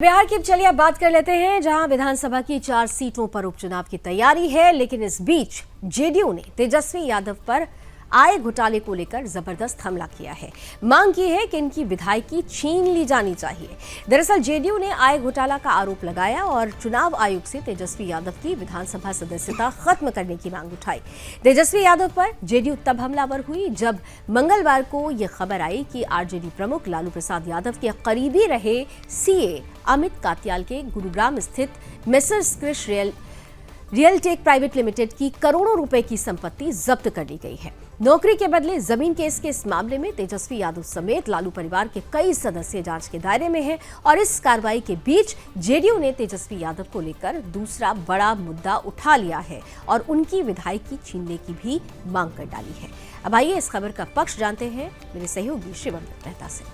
बिहार की चलिए अब बात कर लेते हैं, जहां विधानसभा की 4 सीटों पर उपचुनाव की तैयारी है। लेकिन इस बीच जेडीयू ने तेजस्वी यादव पर आय घोटाले को लेकर जबरदस्त हमला किया है। मांग की है कि इनकी विधायकी छीन ली जानी चाहिए। दरअसल जेडीयू ने आय घोटाला का आरोप लगाया और चुनाव आयोग से तेजस्वी यादव की विधानसभा सदस्यता खत्म करने की मांग उठाई। तेजस्वी यादव पर जेडीयू तब हमलावर हुई जब मंगलवार को यह खबर आई कि आरजेडी प्रमुख लालू प्रसाद यादव के करीबी रहे सीए अमित कात्याल के गुरुग्राम स्थित मेसर्स क्रिश रियलटेक प्राइवेट लिमिटेड की करोड़ों रुपए की संपत्ति जब्त कर ली गई है। नौकरी के बदले जमीन केस के इस मामले में तेजस्वी यादव समेत लालू परिवार के कई सदस्य जांच के दायरे में हैं और इस कार्रवाई के बीच जेडीयू ने तेजस्वी यादव को लेकर दूसरा बड़ा मुद्दा उठा लिया है और उनकी विधायकी छीनने की भी मांग कर डाली है। अब आइए इस खबर का पक्ष जानते हैं मेरे सहयोगी शिवम मेहता से।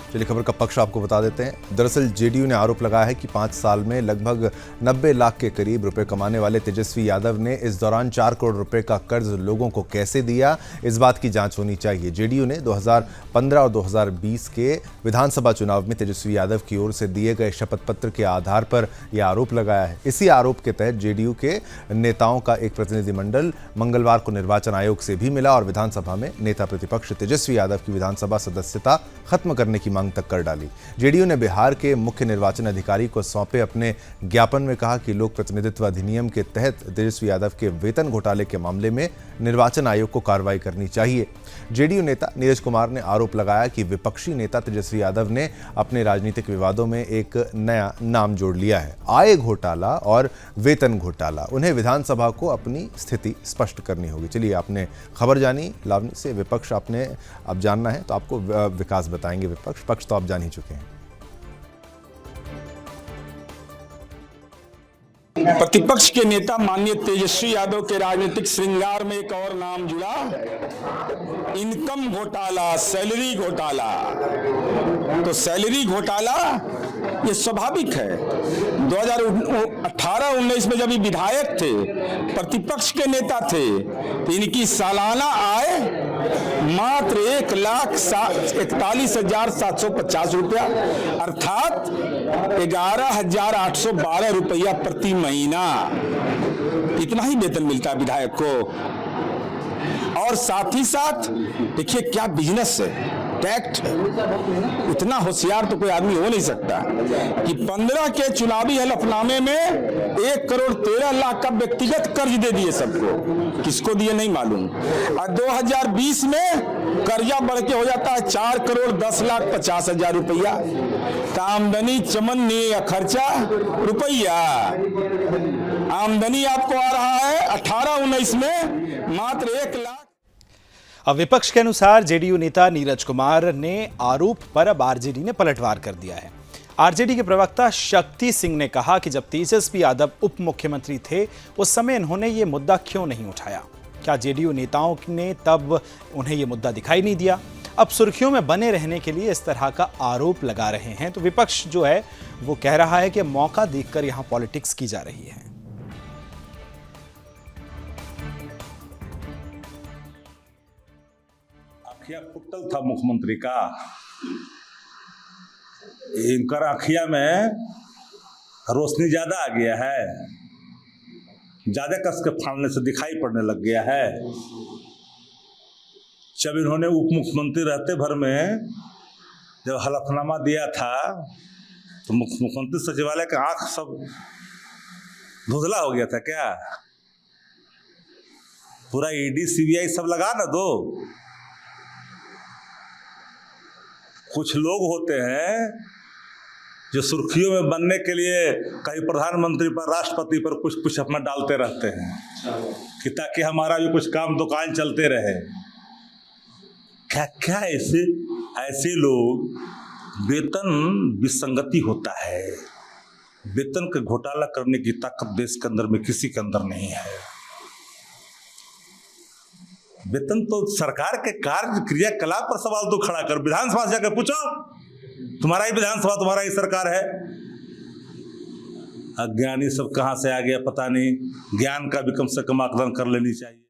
चलिए खबर का पक्ष आपको बता देते हैं। दरअसल जेडीयू ने आरोप लगाया है कि 5 साल में लगभग 90 लाख के करीब रुपए कमाने वाले तेजस्वी यादव ने इस दौरान 4 करोड़ रुपए का कर्ज लोगों को कैसे दिया, इस बात की जांच होनी चाहिए। जेडीयू ने 2015 और 2020 के विधानसभा चुनाव में तेजस्वी यादव की ओर से दिए गए शपथ पत्र के आधार पर यह आरोप लगाया है। इसी आरोप के तहत जेडीयू के नेताओं का एक प्रतिनिधिमंडल मंगलवार को निर्वाचन आयोग से भी मिला और विधानसभा में नेता प्रतिपक्ष तेजस्वी यादव की विधानसभा सदस्यता खत्म करने की मांग तक कर डाली। जेडीयू ने बिहार के मुख्य निर्वाचन अधिकारी को सौंपे अपने ज्ञापन में कहा कि लोक प्रतिनिधित्व अधिनियम के तहत तेजस्वी यादव के वेतन घोटाले के मामले में निर्वाचन आयोग को कार्रवाई करनी चाहिए। जेडीयू नेता नीरज कुमार ने आरोप लगाया कि विपक्षी नेता तेजस्वी यादव ने अपने राजनीतिक विवादों में एक नया नाम जोड़ लिया है, आय घोटाला और वेतन घोटाला। उन्हें विधानसभा को अपनी स्थिति स्पष्ट करनी होगी। चलिए, आपने खबर जानी लावनी से, विपक्ष आपने अब जानना है तो आपको विकास बताएंगे। विपक्ष पक्ष तो आप जान ही चुके हैं। प्रतिपक्ष के नेता माननीय तेजस्वी यादव के राजनीतिक श्रृंगार में एक और नाम जुड़ा, इनकम घोटाला, सैलरी घोटाला। तो सैलरी घोटाला ये स्वाभाविक है। 2018-19 में जब ये विधायक थे, प्रतिपक्ष के नेता थे, तो इनकी सालाना आय मात्र 1,41,750 रुपया अर्थात 11,812 रुपया प्रति महीना, इतना ही वेतन मिलता है विधायक को। और साथ ही साथ देखिए क्या बिजनेस है, टैक्ट। इतना होशियार तो कोई आदमी हो नहीं सकता कि 15 के चुनावी हलफनामे में 1,13,00,000 का व्यक्तिगत कर्ज दे दिए सबको, किसको दिए नहीं मालूम। और 2020 में कर्जा बढ़ के हो जाता है 4,10,50,000 रुपया। आमदनी चमन ने खर्चा रुपया। आमदनी आपको आ रहा है 18-19 में मात्र 1 लाख। अब विपक्ष के अनुसार जेडीयू नेता नीरज कुमार ने आरोप पर अब आरजेडी ने पलटवार कर दिया है। आरजेडी के प्रवक्ता शक्ति सिंह ने कहा कि जब तेजस्वी यादव उप मुख्यमंत्री थे उस समय इन्होंने ये मुद्दा क्यों नहीं उठाया। क्या जेडीयू नेताओं ने तब उन्हें ये मुद्दा दिखाई नहीं दिया? अब सुर्खियों में बने रहने के लिए इस तरह का आरोप लगा रहे हैं। तो विपक्ष जो है वो कह रहा है कि मौका देखकर यहां पॉलिटिक्स की जा रही है। आखिया फुटल था मुख्यमंत्री का, इनकर आखिया में रोशनी ज्यादा आ गया है, ज्यादा कस के फाड़ने से दिखाई पड़ने लग गया है। जब इन्होंने उप मुख्यमंत्री रहते भर में जब हलफनामा दिया था तो मुख्यमंत्री सचिवालय का आंख सब धुंधला हो गया था क्या? पूरा ईडी सीबीआई सब लगा ना दो। कुछ लोग होते हैं जो सुर्खियों में बनने के लिए कहीं प्रधानमंत्री पर, राष्ट्रपति पर कुछ कुछ अपना डालते रहते हैं कि ताकि हमारा भी कुछ काम दुकान चलते रहे। क्या क्या ऐसे लोग, वेतन विसंगति होता है। वेतन का घोटाला करने की ताकत देश के अंदर में किसी के अंदर नहीं है। वेतन तो सरकार के कार्य क्रियाकलाप पर सवाल तो खड़ा कर, विधानसभा से जाकर पूछो, तुम्हारा ही विधानसभा, तुम्हारा ही सरकार है। अज्ञानी सब कहाँ से आ गया पता नहीं। ज्ञान का भी कम से कम आकलन कर लेनी चाहिए।